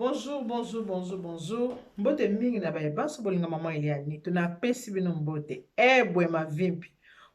Bonjour, bonjour, bonjour, bonjour. Mbote mingi na bayebanso bolinga mama Eliani. Tuna pesi bino mbote. Bwe ma vimpi.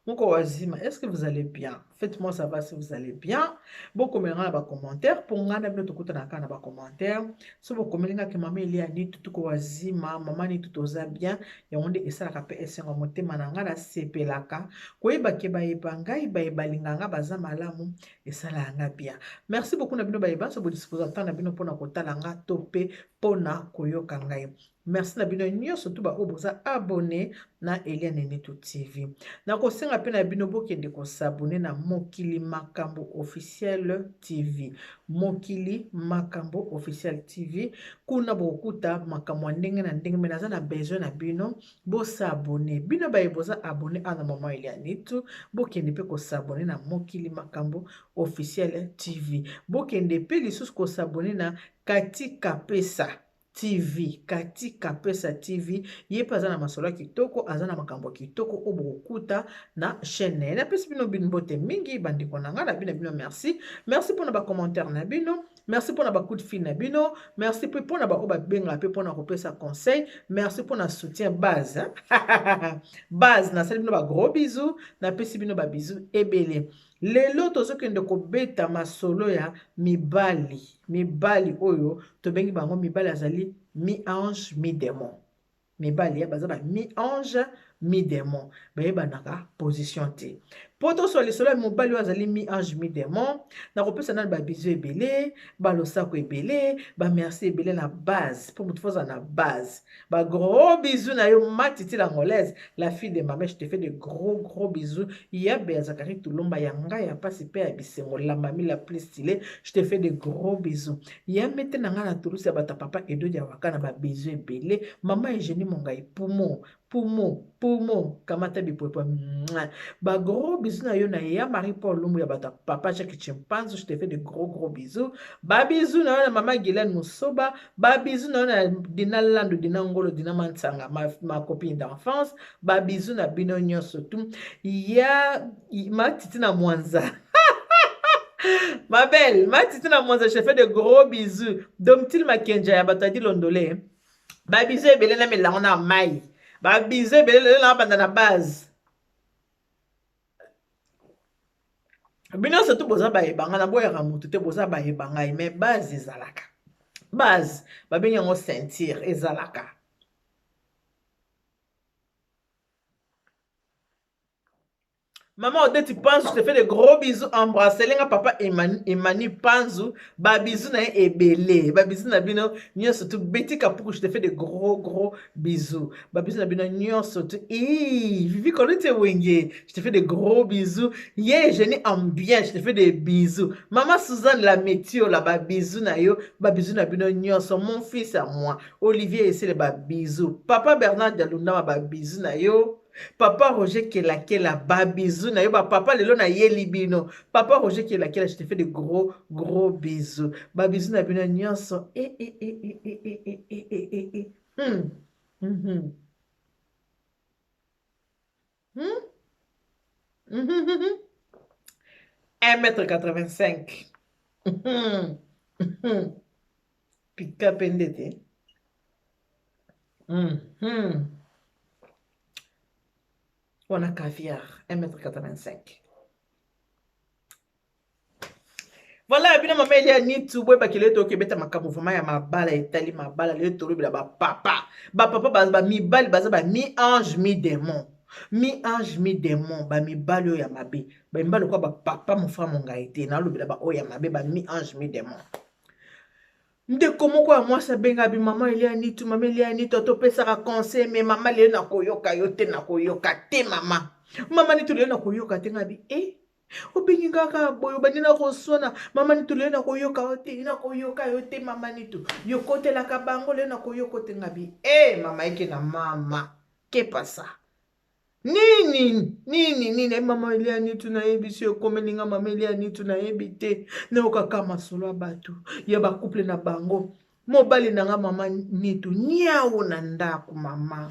Moko wazima, est-ce que vous allez bien? Faites-moi savoir si vous allez bien. Beaucoup me na ba commentaire. Pour ngana bino tukuta na kana ba commentaire. So boko melinga ke mama Eliani tutuko wazima, mama ni tutoza bien. Ya onde esala ka pe esenga motema na ngana sepelaka. Koyeba ke bayeba ngai bayebalinga nga baza malamu esala nga bien. Merci beaucoup na bino bayebanso bo disposateur na bino pona kotala nga pe pona koyoka ngai. Merci na bino nyonso tu ba oboza abonné na Eliane Neto TV. Na kosenga pe na bino bokende ko s'abonner na Mokili Makambo Officiel TV. Mokili Makambo Officiel TV. Kuna bokuta makambo ndenge na ndenge me naza na besoin na bino bo s'abonner. Bino ba eboza abonné ana mama Eliane Neto bokende pe ko s'abonner na Mokili Makambo Officiel TV. Bokende pe lisusu ko s'abonner na Kati Kapesa TV. Kati Kapesa TV. Ye pa aza na masolo kitoko, aza na makambo kitoko obokuta na chaîne. Na pesi bino binbote mingi bandiko na nga na bino merci. Merci pour na ba commentaire na bino. Merci pour na ba coup de fil na bino. Merci pour na ba oba benga pe pour na kopesa conseil. Merci pour na soutien base. Base na sali bino ba gros bisous. Na pesi bino ba bisous ebele. Lelo tozokende kobeta masolo ya mibali oyo tobengi bango mibali azali mi-ange mi-démon. Mibali ya baza ba mi-ange mi-démon bayebanaka position te. Poto so lisolo ya mobali oyo azali mi-ange mi-démon nakopesa nani babizu ebele balosako ebele bamerci ebele na base mpo motu foza na base bagros bisous na yo Matiti l'angolaise, la fille de ma mère. Je te fais de gros bisous. Yabe Zakari Tulomba yanga ya pasi pe ya bisengo la mamie la plus stylée. Je te fais de gros bisous. Yamete nanga na turusi ya bata papa edo ya wakana ba bisous ebele. Mama Eugénie Mongai Poumo kamata bipwepo. Ba gros bisous na yo na ya Marie-Paul Lumbu ya bata papa Jacques Chimpanzo. Je te fais de gros bisous. Ba bisous na yo na mama Guylaine Moussoba. Ba bisous na yo na Dina Lando, Dina Ngolo, Dina Mansanga, ma copine d'enfance. Ba bisous na bino nyonso tu. Ya Matiti na Mwanza. Ma belle, Matiti na Mwanza, je fais de gros bisous. Domtil Makenja ya batadi londolé. Ba bisous ebele na melango na mai. Ba bisous ebele na banda na base. Bino se tu boza ba ebanga na boya mutu te boza ba ebanga mais base ezalaka. Base ba bengi ngo sentir ezalaka. Maman Odette Panzou, je te fais de gros bisous. Embrasse lenga papa Emani Panzou. Ba bisous na ebele. Ba bisous na bino nyo surtout Betty Kapoukou, je te fais de gros bisous. Ba bisous na bino nyo surtout Vivi Kolite Wenge, je te fais de gros bisous. Ye Jenny Ambien, je te fais des bisous. Maman Suzanne la météo là, ba bisous na yo. Ba bisous na bino nyo sur mon fils à moi. Olivier essaie ba bisous. Papa Bernard Dialuna ba bisous na yo. Papa Roger Kelakela, ba bisous na yo, ba papa lelo na yeli bino. Papa Roger Kelakela, je te fais de gros bisous. Ba bisous na bino nyonso. Hmm. 1m85. Pika pendete. On a caviar, 1m85. Voilà, bien maman Eliane Neto boy ba kile to kebeta makambo vraiment ya mabala etali mabala le to lobela ba papa ba mibali baza ba mi ange mi démon. Mi ange mi démon ba mibali oyo ya mabe. Ba mibali ko ba papa mon frère mon gaité na lobela ba oyo ya mabe ba mi ange mi démon. Ndeko moko ya mwasi abenga bi mama Eliane Neto, mama Eliane Neto to pesaka conseil mais mama le na koyoka yo te na koyoka te mama. Mama Neto le na koyoka te ngabi obengi kaka boyo bandina kosona mama Neto le na koyoka yo te na koyoka yo te mama Neto yo kotelaka bango le na koyoka te ngabi mama eke na mama ke pasa nini mama Eliane Neto na yebisi yo komelinga mama Eliane Neto na yebite na okaka masolo bato ya ba couple na bango mobali nanga mama Neto niawo na ndako mama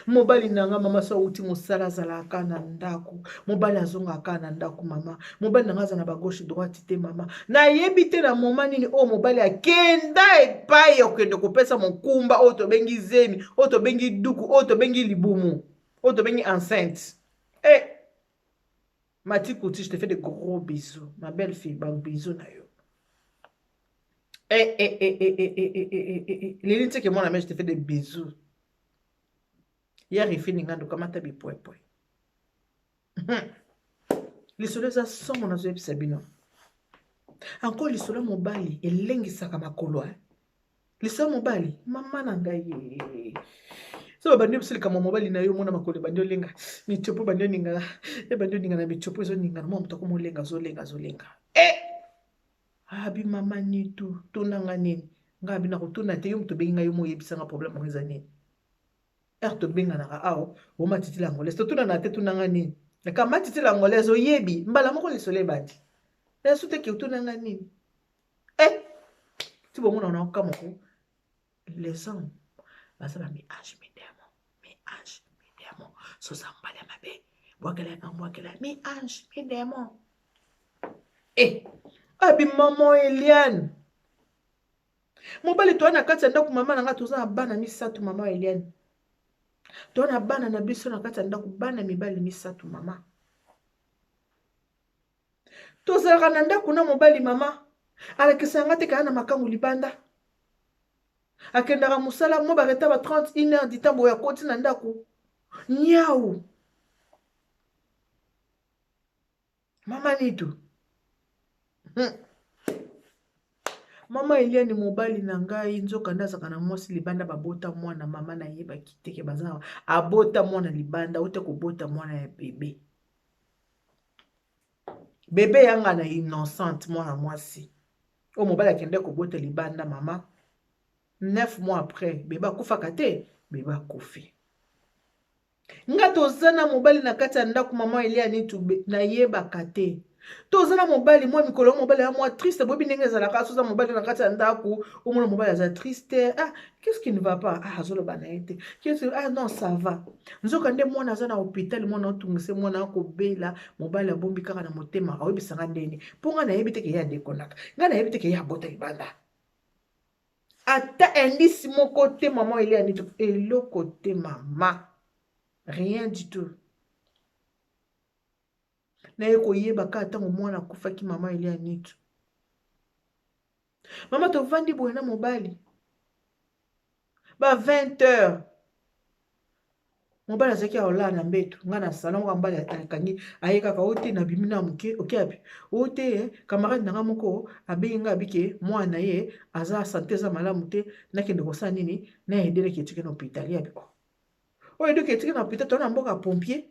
Mobali nanga mama so uti mosala zalaka na ndako. Mobali azongaka na ndako mama. Mobali nanga za na ba gauche droite te mama. Na yebi te na moma nini o mobali akenda epai okende kopesa mokumba o to bengi zemi, o to bengi duku, o to bengi libumu, o to bengi enceinte. Mati Kouti, je te fais de gros bisous. Ma belle fille, bah, bisous na yo. Lili, tu sais que moi, la mère, je te fais des bisous. Hier, il finit ngando kamata bi poe poe. Lisolo za somo na zo ebisa bino. Encore lisolo mobali elengisaka makolo. Lisolo mobali mama na ngai. So bandi bisilika mobali na yo mona makolo bandi olenga. Michopo bandi oninga. Bandi oninga na michopo zo ninga mo mutako mo lenga zo lenga. Abi mama ni tu tunanga nini. Ngabi na kutuna te yo mto benga yo mo yebisa nga problème ngeza nini. To benga na ao o matiti la ngolese tuna na te tunanga nini. Ka matiti la ngolese o yebi mbala moko lisolo bandi. Eso te ki tunanga nini. Ti bo mona na okamoko. Les hommes basaba mi ange mi démon so sambale mabe bwakela mi ange mi démon abi maman Eliane mobali to na kati ndako mama na nga toza na bana misatu mama Eliane to na bana na biso na kati ndako bana mibali misatu mama toza na ndako na mobali mama alakisa nga te kana makangu libanda akendaka musala mo bareta ba 31 heures ditambo ya koti na ndako nyau mama nitu mama Eliane mobali na ngai nzoka ndazaka na mwasi libanda babota mwana mama na yeba kiteke bazana abota mwana libanda ote kobota mwana ya bebe yanga na innocente mwana mwasi o mobali akende kobota libanda mama 9 mois après beba kufaka te beba kufi nga tozana mobali na kati ya ndako mama Eliane tu na yebaka te tozana mobali mwa mikolo mobali ya mwa triste bobi ndenge ezalaka soza mobali na kati ya ndako omona mobali aza triste qu'est-ce qui ne va pas azoloba na ye te non ça va nzoka nde mwana aza na hôpital mwana otungise mwana akobela mobali abombi kaka na motema ayebisanga ndeni mpo nga nayebi te ke ye adekonaka nga nayebi te ke ye abota libanda ata indisi moko te mama Eliane tu eloko te mama rien du tout na ye koyeba ka ntango mwana akufaki mama Eliane tu mama tovandi boye na mobali ba 20 heures mobali azaki aolala na mbeto nga na salon moko mbali akangi aye kaka ote na bimi na moke okiapi ote camarade nanga moko abengi nga abike mwana ye aza santé za malamu te nakende kosala nini na edele ketike na hôpital ya biko oyo de ketike na hôpital tona mboka pompier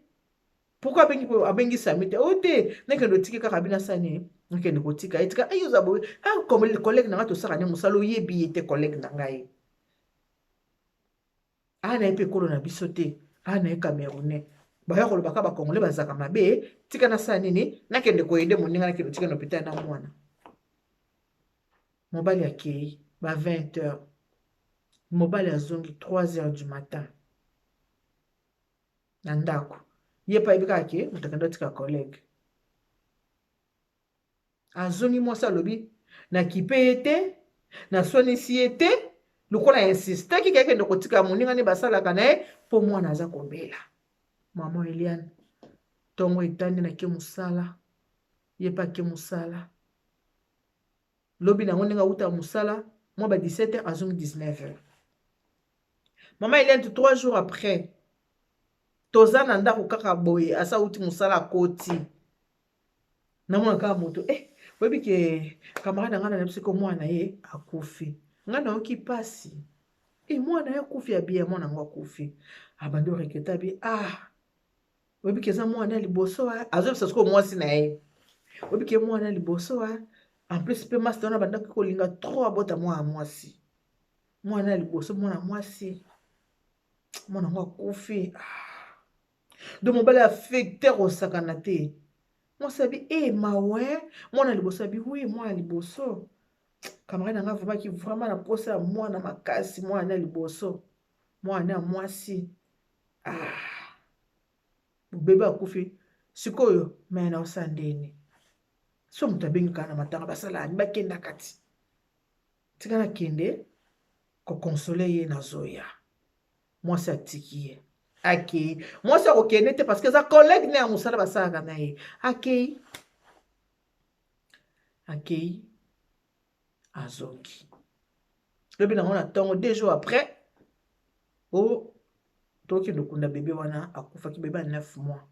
pourquoi abengi samite ote nakende otike kaka bina sani nakende kotika etika ayo za boye comme les collègues nanga tosaka ne musalo yebi ete collègue nanga ye na epe kolo na biso te na Camerounais baya kolobaka ba Congolais bazaka mabe tika na sani nini nakende koyede moninga nakende tika na hôpital na mwana mobali akei ba 20 heures mobali azongi 3 heures du matin na ndako ye pa ebika ke mutakenda tika collègue azongi mwasi alobi na kipe ete na sonisi ete lokola insiste ki kende kotika moninga ne basalaka na ye po mwana aza kobela mama Eliane tongo etandi na ke musala ye pa ke musala lobi nango ndenge auta musala mwa ba 17 heures azongi 19 heures mama Eliane 3 jours après toza na ndako kaka boye asa uti musala akoti namona kaka moto boyebi ke camarade nanga na bisiko mwana ye akufi nga nayoki pasi mwana ye akufi ya bien mwana ngo akufi abandi oreketa bi boyebi ke eza mwana ya liboso azobisa siko mwasi na ye boyebi ke mwana ya liboso en plus mpe masi wana bandaki kolinga trop abota mwana mwasi mwana ya liboso mwana mwasi mwana ngo akufi do mobali affecté kosakana te mwasi abi mawe mwana liboso abi oui mwana liboso camarade nanga vraiment na posa ya mwana makasi mwana liboso mwana ya mwasi bebe akufi sikoyo me na osandeni so moto abengi kaka na matanga basala ani bakenda kati tika na kende kokonsole ye na zoya mwasi atiki ye akei mwasi akokende te parce que eza collègue ne ya mosala basalaka na ye akei azongi lobi nango na ntongo 2 jours après tokende okunda bebe wana akufaki bebe ya 9 mois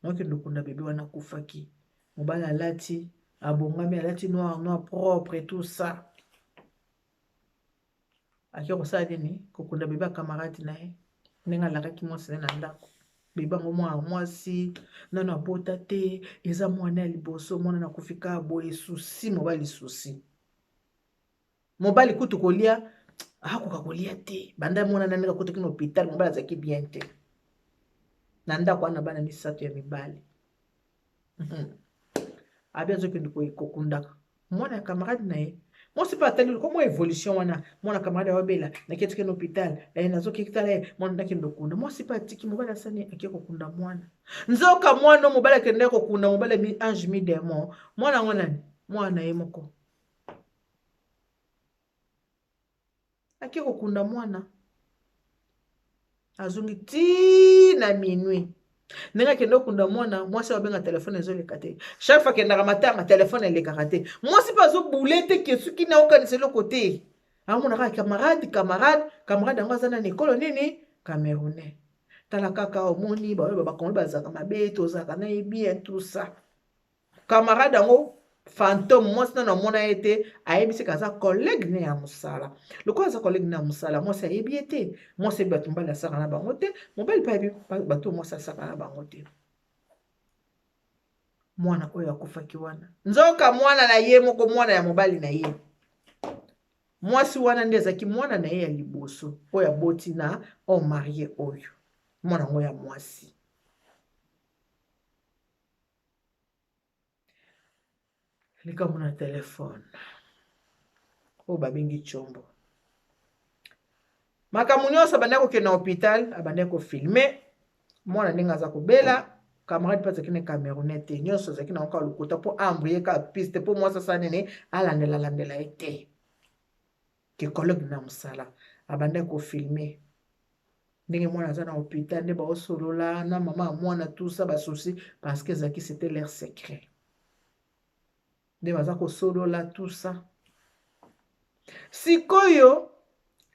okende okunda bebe wana akufaki mobali alati abongami alati noir propre et tout ça ake kosala nini kokunda bebe ya camarade na ye ndenge alakaki mwasi na ndako bebe yango mwana mwasi nano abota te eza mwana ya liboso mwana na kufika boye susi mobali susi mobali kutu kolia akoka kolia te banda mwana na ndenge akotaki na hôpital mobali azalaki bien te na ndako wana bana 3 ya mibali abi azokende kokundaka mwana ya camarade na ye mwasi mpe atali komo évolution wana mwana camarade awabela naketiki na hôpital nazokekitala ye mwana ndakende okunda mwasi mpe atiki mobali asani ake kokunda mwana nzoka mwana mobali akende kokunda mobali ange mi démon mwana yango nani mwana na ye moko ake kokunda mwana azongi ti na minuit ndenge akende okunda mwana mwasi abenga telefone ezoleka te chaque fois akendaka matanga telefone elekaka te mwasi mpe azobule te ke soki naokanisa eloko te amonaka camarade yango aza na ekolo nini camerounais tala kaka omoni baoyo bakongoli bazalaka mabe tozalaka na ye bien tout ça camarade yango fantôme mwasi nano amona ye te ayebisi ka aza collègue ne ya mosala lokola aza collègue ne ya mosala mwasi ayebi ye te mwasi ayebi bato mobali asaka na bango te mobali mpe ayebi bato mwasi asaka na bango te mwana oyo akufaki wana nzoka mwana na ye moko mwana ya mobali na ye mwasi wana nde azalaki mwana na ye ya liboso oyo aboti na marie oyo mwana yango ya mwasi likambo na telefone oyo babengi tshombo makambo nyonso abandaki kokende na hôpital abandaki kofilme mwana ndenge aza kobela camarade mpe azalaki na camerounais te nyonso azalaki na oka lokuta mpo ambrie ka piste mpo mwasi asala nini alandela ye te ke collègue na mosala abandaki kofilme ndenge mwana aza na hôpital nde baosolola na mama ya mwana tusa basusi parce que ezalaki c'était leur secret nde baza kosolola tusa sikoyo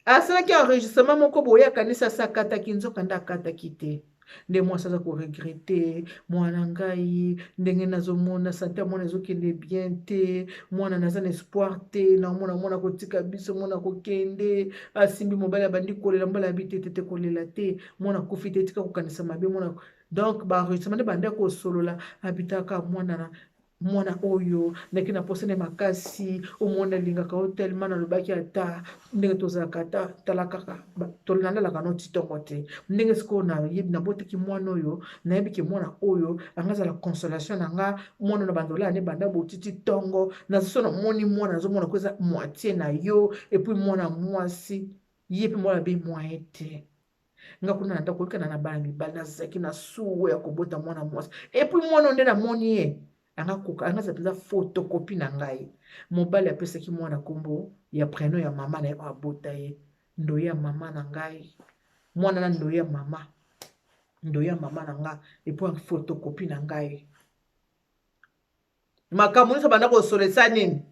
asalaki enregistrement moko boye akanisi asa akataki nzoka nde akataki te nde mwasi aza koregrete mwana ngai ndenge nazomona sante ya mwana ezokende bien te mwana naza na espoir te naomona mwana kotika biso mwana kokende asimbi mobali abandi kolela mobali abi te kolela te mwana kufi te etika kokanisa mabe mwana donc baenregistrement nde banda kosolola abitaka mwana oyo ndenge na posene makasi omona alingaka o tellement nalobaki ata ndenge tozalaka ata tala kaka tolandalaka noti ntongo te ndenge sikoyo nayebi nabotiki mwana oyo nayebiki mwana oyo anga azala consolation na nga mwana na bandola ne banda botiti ntongo nazoso namoni mwana nazomona ko eza moitié na yo epuis mwana mwasi ye mpe mwana be moyen te nga kuna na ndako koyokana na bana mibali nazalaki na suwo ya kobota mwana mwasi epuis mwana oyo nde namoni ye anga za mpenza photocopie na ngai mobali apesaki mwana nkombo ya prénom ya mama na ye abota ye ndoye ya mama na ngai mwana na ndoye ya mama na nga epo photocopie na ngai makambo nyonso banda kosolesa nini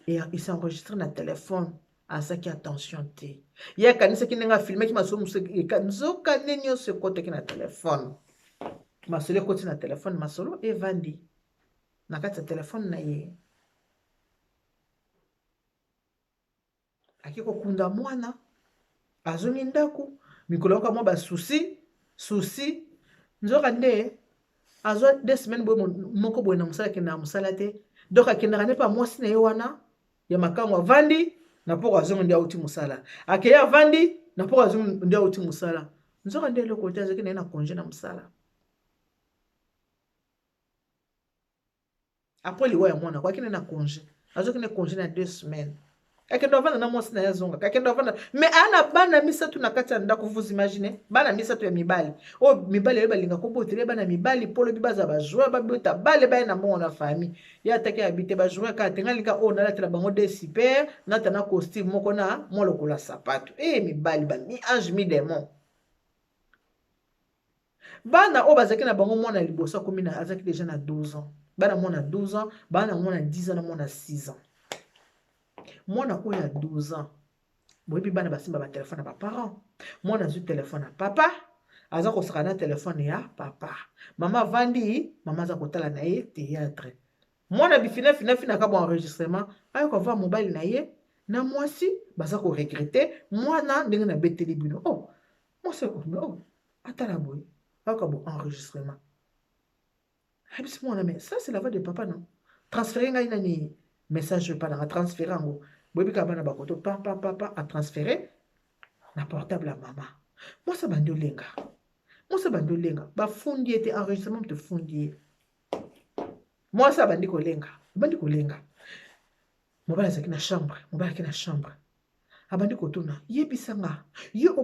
esenregistre na telefone asaki attention te ye akanisaki ndenge afilmaki masolo mosusu nzoka nde nyonso ekotaki na telefone masolo ekoti na telefone masolo evandi na kati ya telefone na ye ake kokunda mwana azongi ndako mikolo yoko mwa basusi nzoka nde azwa 2 semaines boye moko boye na mosala akende na mosala te donc akendaka nde mpe mwasi na ye wana ya makango avandi na poko azongi nde auti mosala akeye avandi na poko azongi nde auti mosala nzoka nde eloko te azalaki na ye na congé na mosala après liwa ya mwana kwaki na congé azokende congé na 2 semaines akende avanda na mwasi na ye azongaka akende avanda me ana bana misato na kati ya ndako. Vous imaginez bana misato ya mibali oyo mibali oyo balingaka kobotela bana mibali mpo lobi baza bajoueur babota bale baye na mbongo na famille ye ataki habite bajoueur kaka tenga linga oyo nalatela bango de super nata na costume moko na mwa lokola sapato mibali bami ange mi démon. Bana oyo bazalaki na bango mwana liboso akomi na azalaki déjà na 12 ans bana mwana 12 ans bana mwana 10 ans na mwana 6 ans. Mwana oyo ya 12 ans boyebi bana basimba ba telefone na baparent mwana azwi telefone ya papa aza kosaka na telefone ya papa mama vandi mama aza kotala na ye théâtre mwana bifina ka bo enregistrement ayoka va mobile na ye na mwasi baza koregrete mwana ndenge na beteli bino mwasi atala boye ayoka bo enregistrement ayebisi mwana mais ça c'est la voix de papa non transférer ngai nani message pa nanga transférer yango boyebi kaka bana bakoto papa a transféré na portable ya mama mwasi abandi olenga bafundi ete enregistrement te fundi ye mwasi abandi kolenga mobali azalaki na chambre abandi kotuna yebisanga yo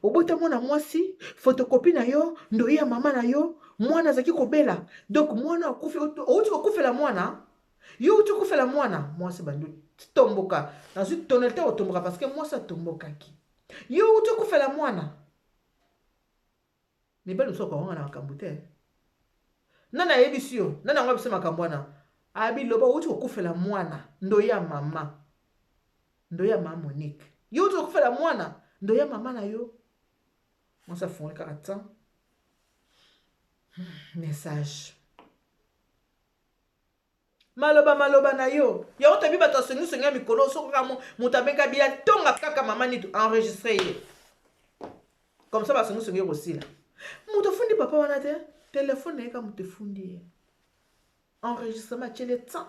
obota mwana mwasi photocopie na yo ndoyi ya mama na yo mwana azalaki kobela donc mwana akufi outi kokufela mwana yo outi kokufela mwana mwasi bandi tomboka nazwi tonalité otomboka parce que mwasi atombokaki yo outi kokufela mwana mibali mosusu akawanga na makambo te nani ayebisi yo nani yango abisa makambo wana abiloba outi kokufela mwana ndoyi ya mama Monique yo outi kokufela mwana ndoyi ya mama na yo mwasi afungoli kaka tan message maloba na yo yango toyebi bato asongisongi ya mikolo sokoka moto abenga bia tonga kaka mama nitu enregistre ye comme ça basongisongi ekosila moto afundi papa wana te telefone na ye ka moto efundi ye enregistrement atiele tan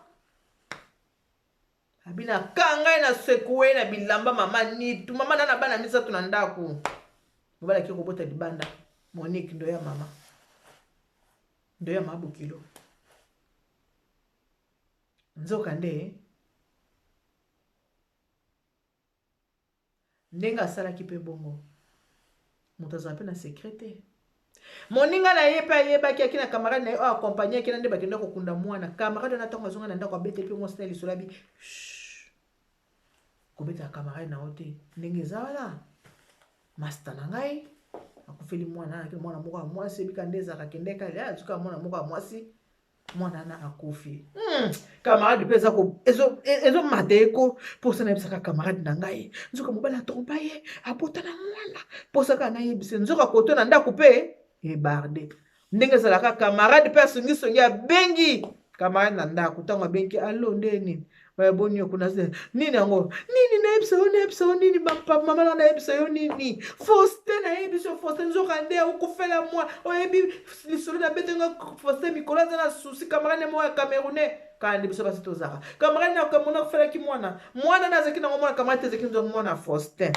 abina kangai na sekue na bilamba mama nitu mama na bana misato na ndako mobali aki kobota libanda Monique ndo ya mama bokilo nzoka nde ndenge asalaki mpe bongo moto azala mpe na secrete moninga na ye mpe ayebaki aki na camarade na ye oyo akompagne aki na nde bakende kokunda mwana camarade wana ntango azonga na ndako abete mpe mwasi na lisolo abi kobeta camarade na yo te ndenge eza wana masta na ngai akufeli mwana moko ya mwasi ebika nde ezalaka kendeka azuka mwana moko ya mwasi mwana na akufi camarade mpe ezomata eko mposa nayebisaka camarade na ngai nzoka mobali atrompa ye abota na mwana mposa kaka nayebise nzoka koto na ndako mpe ebarde ndenge ezalaka camarade mpe asongisongi abengi camarade na ndako ntango abengi alo nde nini bayaboni yo kuna nini yango nini nayebisa yo nini mama na nayebisa yo nini Faustin nayebisa yo Faustin nzoka nde okufela mwa oyebi lisolo na betenga Faustin mikolo aza na susi camarade mo ya camerounais kandi biso basi tozaka camarade na kamona okufelaki mwana na azaki nango mwana camarade ezaki nzongo mwana Faustin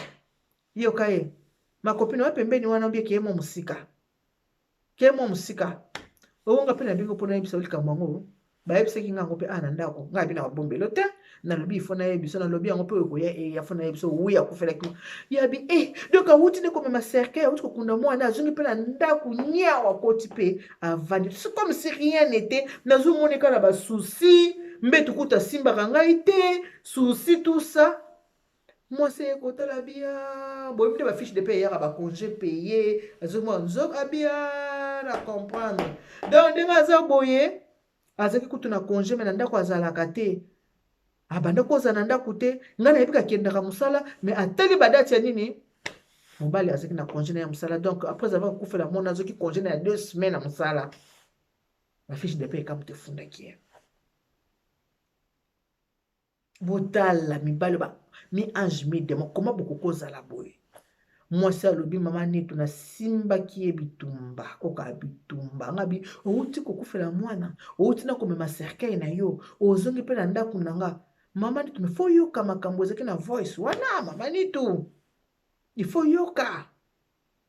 yo kaye makopine wa pembeni wana obi kiyemo musika owonga pe na bingo mpona yebisa likambo yango bayebisaki ngango mpe na ndako ngai bina babombelo te nalobi ifo nayebiso nalobi yango mpe okoya yafo nayebiso wi akufelaki yabi donc awuti nde komema cercueil awuti kokunda mwana azongi mpe na ndako nyawa akoti mpe avandi c'est comme si rien n'était nazomoneka na basusi mbetu kuta asimbaka ngai te susi tout ça mwasi ekotala bia boyebi nde bafiche de paye eyaka bacongé paye azomwa nzoka bia na comprendre donc ndenge aza boye azaki kutu na congé me na ndako azalaka te abanda kozala na ndako te ngai nayebi akendaka mosala me atali badati ya nini mobali azaki na congé na ya mosala donc après avoir kokufela mwana azoki congé na ya 2 semaines na mosala bafiche de paye ekamutu efundaki ye botala mibali mi ange mi démon koma bokokozala boye mwasi alobi mama netu nasimbaki ye bitumba oka bitumba ngabi outi kokufela mwana outi na komema cercueil na yo ozongi mpe na ndako na nga mama netu me fo yoka makambo ezaki na voice wana mama netu ifo yoka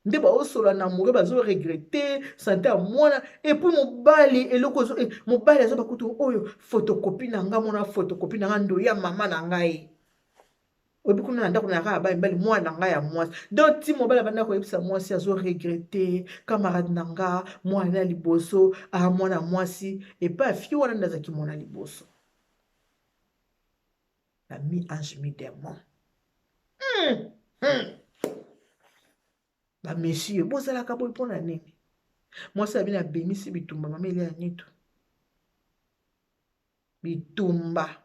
nde baosola na moure bazoregrete sante ya mwana epuis mobali eloko mobali azoba kutu oyo photocopie na nga mwana photocopie na nga ndoya mama na ngai obi kuna na ndako na kaka ba mibali mwana nga ya mwasi donc ti mobali abanda koyebisa mwasi azoregrete camarade na nga mwana liboso mwana mwasi epai afi wana nde azalaki mwana liboso bami ange mi démon bamesieur bozalaka boye mpo na nini mwasi abini abimisi bitumba mama ele ya nitu bitumba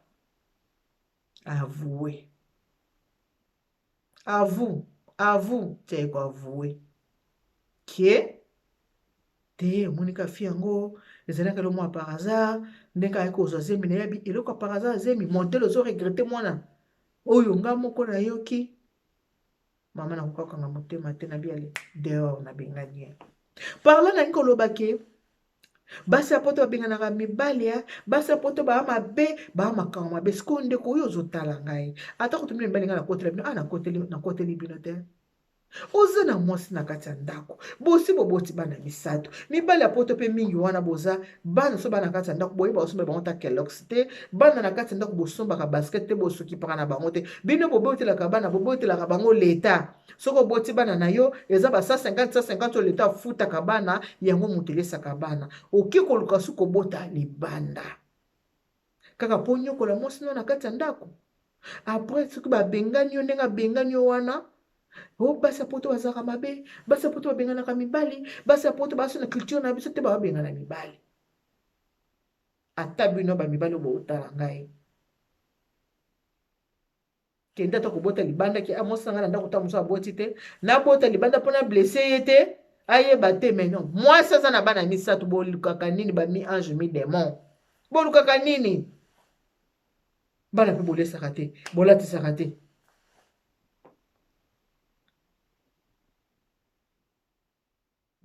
avoué avoue tiaye koavoue ke te monika fi yango ezalaki elo mwa par hasard ndenge ayaki kozwa zemi na yebi eloko ya par hasard zemi montele ozoregrete mwana oyo nga moko nayoki mama nakoka kokanga motema te nabi ale dehors nabengani ye parla nangi koloba ke basi ya poto babenganaka mibali ya basi ya poto baa mabe baa makambo mabe sikoyo ndeko oyo ozotala ngai ata kotumila mibali ngai nakotela bino nakoteli bino te oza na mwasi na kati ya ndako bosi boboti bana misato mibali ya poto mpe mingi wana boza bana so bana na kati ya ndako boyeba bosomba bango ta kelox te bana na kati ya ndako bosombaka basket te bosoki mpaka na bango te bino bobotelaka bana bobotelaka bango leta soki oboti bana na yo eza ba 150 oyo leta afutaka bana yango moto elesaka bana oki koluka su kobota libanda kaka mpo nyokola mwasi no na kati ya ndako apres soki babengani yo ndenge abengani yo wana o basi ya poto bazalaka mabe basi ya poto babenganaka mibali basi ya poto baso na culture na biso te babengana mibali ata bino bamibali oyo bootala ngai kende ata kobota libanda ki mwasi na ngai na ndako ta mosu aboti te nabota libanda mpona blesse ye te ayeba te mais non mwasi aza na bana misato bolukaka nini bami ange mi démon bolukaka nini bana mpe bolesaka te bolatisaka te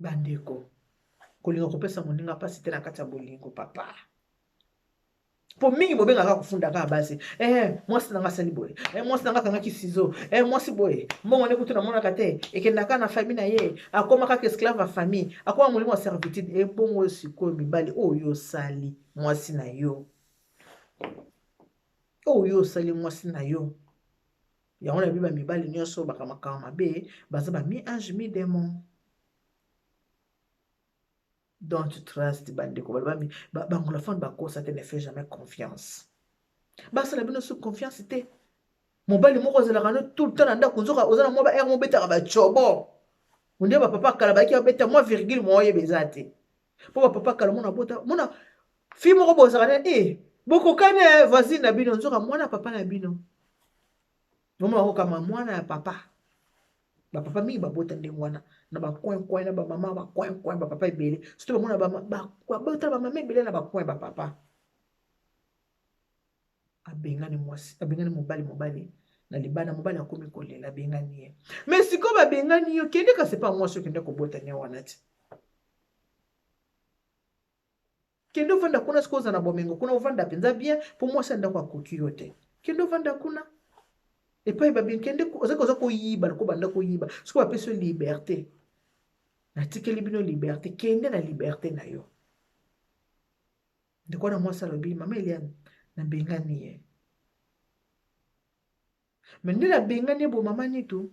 bandeko kolinga kopesa moninga mpasi te na kati ya bolingo papa po mingi bobengaka kofunda kaka basi mwasi nanga asali boye mwasi nanga akangaki sizo mwasi boye mbongo nde kutu namonaka te ekendaka na famille na ye akoma kaka esclave ya famille akoma molimo ya servitude ebongo oyo sikoyo mibali oyo osali mwasi na yo oyo osali mwasi na yo yango na biba mibali nyonso bakamakama mabe baza bami ange mi démon don't trust bandeko bangolofone bakosa te ne fait jamais confiance basala bino sous confiance te mobali moko ozalaka no tout le temps na ndako nzoka oza na mwa ba aire mobetaka bacobo onde bapapa kala bayaki babeta mwa virgule mwa oyeba eza te mpo bapapa kala mona bota mona fi moko bozalaka ne bokokani voisine na bino nzoka mwana papa na bino nomona bakokama mwana ya papa bapapa mingi babota ndenge wana na bacoin na bamama bacoin bapapa ebele surtout bamona babota bamama ebele na bacoin bapapa abengani mwasi abengani mobali na libanda mobali akomi kolela abengani ye mais sikoyo babengani yo kende kasi pa mwasi okende kobota nye wana ti kende ovanda kuna sikoyo oza na bomengo kuna ovanda mpenza bien mpo mwasi andako akoki yo te kende ovanda kuna epai babengani kende ozaki oza koyiba loko banda koyiba sikoyo bapesi yo liberté natikeli bino liberté kende na liberté na yo ndeko wana mwasi alobi mama Eliane nabengani ye me nde nabengani ye bo mama nitu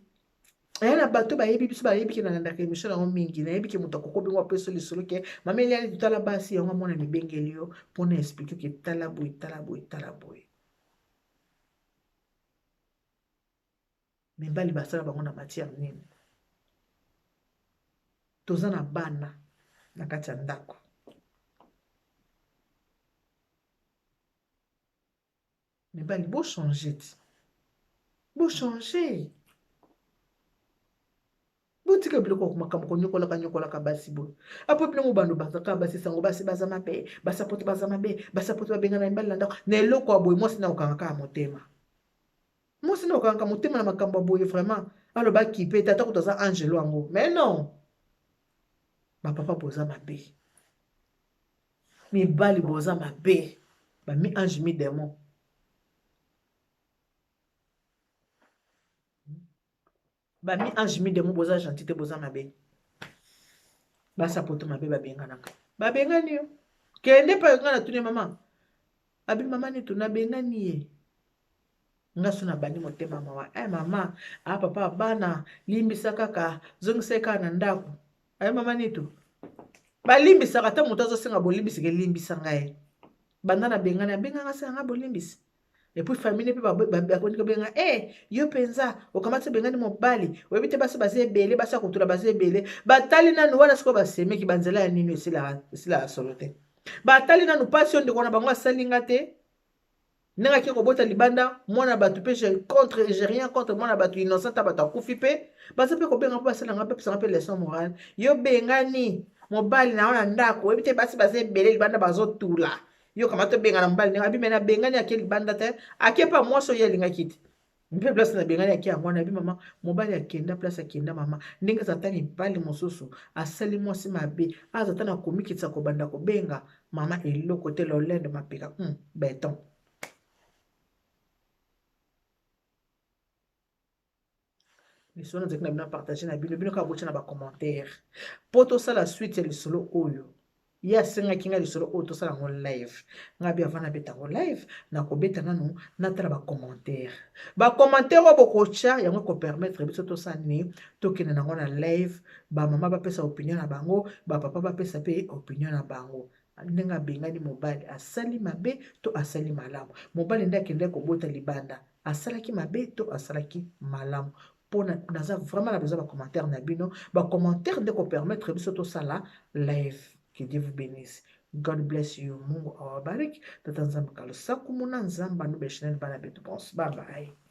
aya na bato bayebi biso bayebiki na landaka émission yango mingi nayebiki moto akokobingo apeso lisolo ke mama Eliane totala basi yango mwana mibengeli yo mpona explike ke tala boye tala boye tala boye mibali basala bango na matière nini toza na bana na kati ya ndako mibali bochange ti bochange botika biloko makambo konyokolaka basi boye apo bino mobando bazaka basi sango basi baza mabe basapoto baza mabe basapoto babengana mibali na ndako na eloko ya boye mwasi na okangaka ya motema mwasi na okangaka motema na makambo ya boye vraiment alobaki pe tata kuta aza angelo yango mais non bapapa boza mabe mibali boza mabe bami ange mi démon bami ange mi démon boza gentil te boza mabe basapoto mabe babenganaka babengani yo kende pa nga na tune mama abi mama nitu nabengani ye nga so na bani motema mawa mama papa bana limbisa kaka zongisa kaka na ndako mama nito balimbisaka ata moto azosenga bolimbisika elimbisa ngai banda na bengana abenganga senga nga bolimbisi epuis famille mpe bakondi kobenga yo mpenza okamati bengani mobali oyebi te basi baza ebele basi akotula baza ebele batali nanu wana sikoyo basemeki banzela ya nini esila solo te batali nanu mpasi oyo ndeko na bango asalinga te ndenge ake kobota libanda mwana bato mpe j'ai rien contre mwana bato innocent bato akufi mpe baza mpe kobenga mpo basalanga mpe pesanga mpe leson morale yo bengani mobali na wana ndako oyebi te basi baza ebele libanda bazotula yo kamata benga na mobali ndenge abimena bengani ake libanda te ake pa mwasi oyo alingaki te mpe place na bengani ake yango wana abi mama mobali akenda place akenda mama ndenge azata mibali mosusu asali mwasi mabe azata na komikitisa kobanda kobenga mama eloko te lolende mapeka beton lisolo nzeki na bino partage na bino kaka botya na bacommentaire mpo tosala suite ya lisolo oyo ye asengaki nga lisolo oyo tosala yango live nga bi avant nabeta yango live nakobeta nanu natala bacommentaire oyo bokotya yango ekopermettre biso tosala nini tokende nango na live bamama bapesa opinion na bango bapapa bapesa mpe opinion na bango ndenge abengani mobali asali mabe to asali malamu mobali nde akende kobota libanda asalaki mabe to asalaki malamu naza vraiment na besoin bacommentaire na bino bacommentaire nde kopermettre biso tosala live. Que Dieu vous bénisse. God bless you. Mungu awabariki. Tata nzambe kalo sakumuna nzamba nube shineni bana betu. Bye bye.